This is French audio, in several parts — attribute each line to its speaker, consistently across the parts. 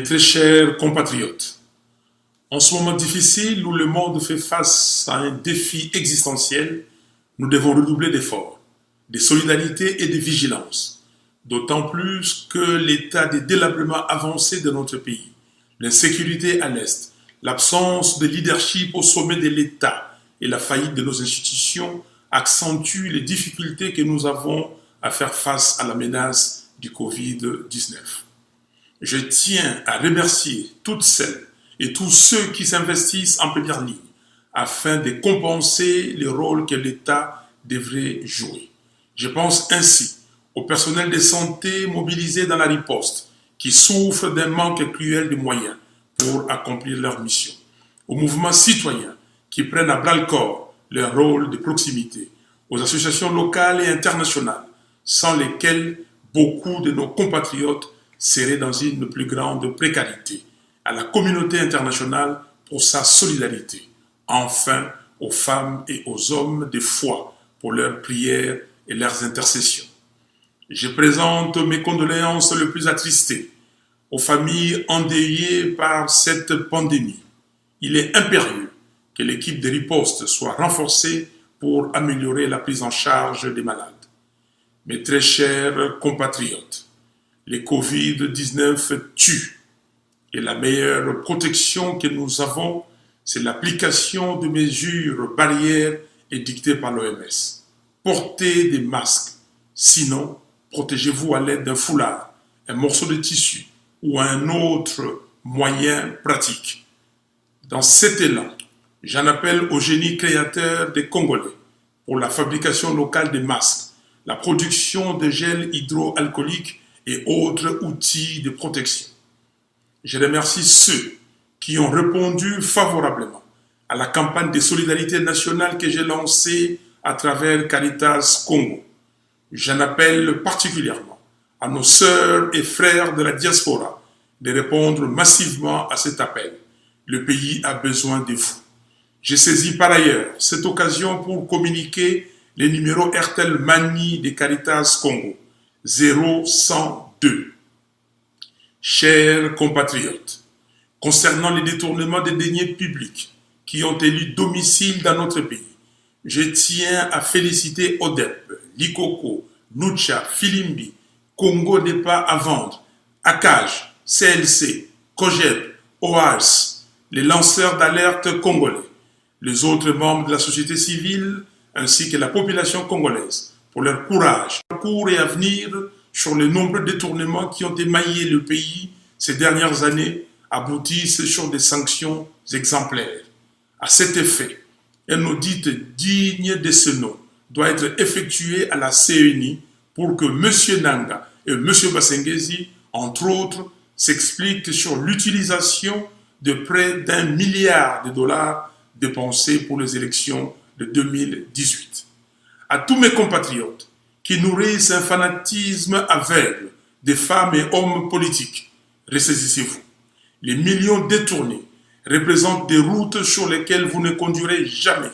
Speaker 1: très chers compatriotes, en ce moment difficile où le monde fait face à un défi existentiel, nous devons redoubler d'efforts, de solidarité et de vigilance, d'autant plus que l'état de délabrement avancé de notre pays, l'insécurité à l'Est, l'absence de leadership au sommet de l'État et la faillite de nos institutions accentuent les difficultés que nous avons à faire face à la menace du Covid-19. Je tiens à remercier toutes celles et tous ceux qui s'investissent en première ligne afin de compenser le rôle que l'État devrait jouer. Je pense ainsi au personnel de santé mobilisé dans la riposte qui souffre d'un manque cruel de moyens pour accomplir leur mission, aux mouvements citoyens qui prennent à bras-le-corps leur rôle de proximité, aux associations locales et internationales sans lesquelles beaucoup de nos compatriotes seraient dans une plus grande précarité, à la communauté internationale pour sa solidarité, enfin aux femmes et aux hommes de foi pour leurs prières et leurs intercessions. Je présente mes condoléances les plus attristées aux familles endeuillées par cette pandémie. Il est impérieux que l'équipe de riposte soit renforcée pour améliorer la prise en charge des malades. Mes très chers compatriotes, le Covid-19 tue et la meilleure protection que nous avons, c'est l'application de mesures barrières édictées par l'OMS. Portez des masques, sinon protégez-vous à l'aide d'un foulard, un morceau de tissu ou un autre moyen pratique. Dans cet élan, j'en appelle au génie créateur des Congolais pour la fabrication locale des masques, la production de gel hydroalcoolique et autres outils de protection. Je remercie ceux qui ont répondu favorablement à la campagne de solidarité nationale que j'ai lancée à travers Caritas Congo. J'en appelle particulièrement à nos sœurs et frères de la diaspora de répondre massivement à cet appel. Le pays a besoin de vous. J'ai saisi par ailleurs cette occasion pour communiquer les numéros RTL Mani de Caritas Congo 0102. Chers compatriotes, concernant les détournements des deniers publics qui ont élu domicile dans notre pays, je tiens à féliciter ODEP, Likoko, Lucha, Filimbi, Congo n'est pas à vendre, ACAJ, CLC, COGEP, OAS, les lanceurs d'alerte congolais, les autres membres de la société civile ainsi que la population congolaise pour leur courage, parcours et avenir sur les nombreux détournements qui ont émaillé le pays ces dernières années aboutissent sur des sanctions exemplaires. À cet effet, un audit digne de ce nom doit être effectué à la CENI pour que M. Nanga et M. Basengezi, entre autres, s'expliquent sur l'utilisation de près d'1 milliard de dollars dépensés pour les élections de 2018. À tous mes compatriotes qui nourrissent un fanatisme aveugle des femmes et hommes politiques, ressaisissez-vous. Les millions détournés représentent des routes sur lesquelles vous ne conduirez jamais,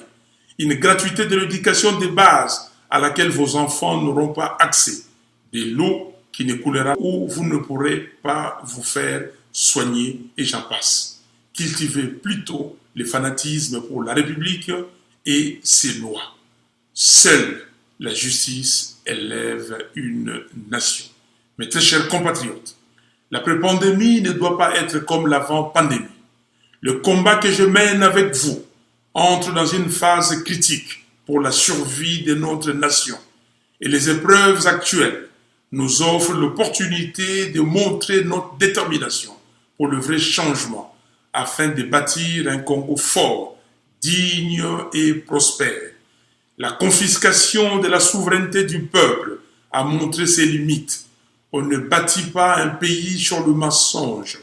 Speaker 1: une gratuité de l'éducation de base à laquelle vos enfants n'auront pas accès, de l'eau qui ne coulera où vous ne pourrez pas vous faire soigner et j'en passe. Cultivez plutôt le fanatisme pour la République et ses lois. Seule la justice élève une nation. Mes très chers compatriotes, l'après-pandémie ne doit pas être comme l'avant-pandémie. Le combat que je mène avec vous entre dans une phase critique pour la survie de notre nation. Et les épreuves actuelles nous offrent l'opportunité de montrer notre détermination pour le vrai changement afin de bâtir un Congo fort, digne et prospère. La confiscation de la souveraineté du peuple a montré ses limites. On ne bâtit pas un pays sur le mensonge.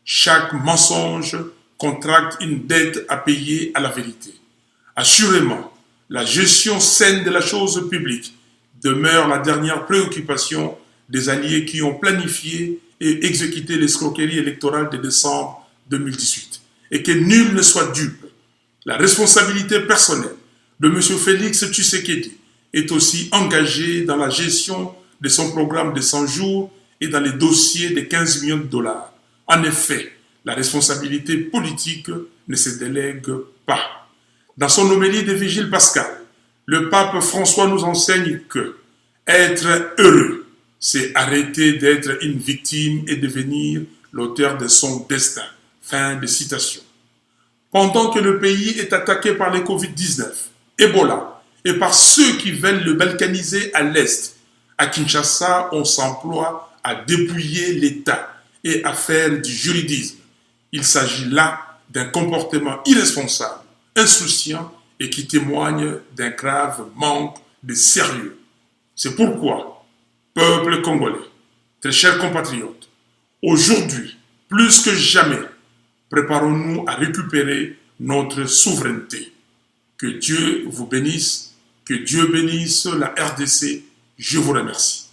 Speaker 1: Chaque mensonge contracte une dette à payer à la vérité. Assurément, la gestion saine de la chose publique demeure la dernière préoccupation des alliés qui ont planifié et exécuté l'escroquerie électorale de décembre 2018. Et que nul ne soit dupe. La responsabilité personnelle de M. Félix Tshisekedi est aussi engagée dans la gestion de son programme de 100 jours et dans les dossiers de 15 millions de dollars. En effet, la responsabilité politique ne se délègue pas. Dans son homélie de Vigile pascal, le pape François nous enseigne que être heureux, c'est arrêter d'être une victime et devenir l'auteur de son destin. Fin de citation. Pendant que le pays est attaqué par le Covid-19, Ebola, et par ceux qui veulent le balkaniser à l'Est, à Kinshasa, on s'emploie à dépouiller l'État et à faire du juridisme. Il s'agit là d'un comportement irresponsable, insouciant et qui témoigne d'un grave manque de sérieux. C'est pourquoi, peuple congolais, très chers compatriotes, aujourd'hui, plus que jamais, préparons-nous à récupérer notre souveraineté. Que Dieu vous bénisse, que Dieu bénisse la RDC. Je vous remercie.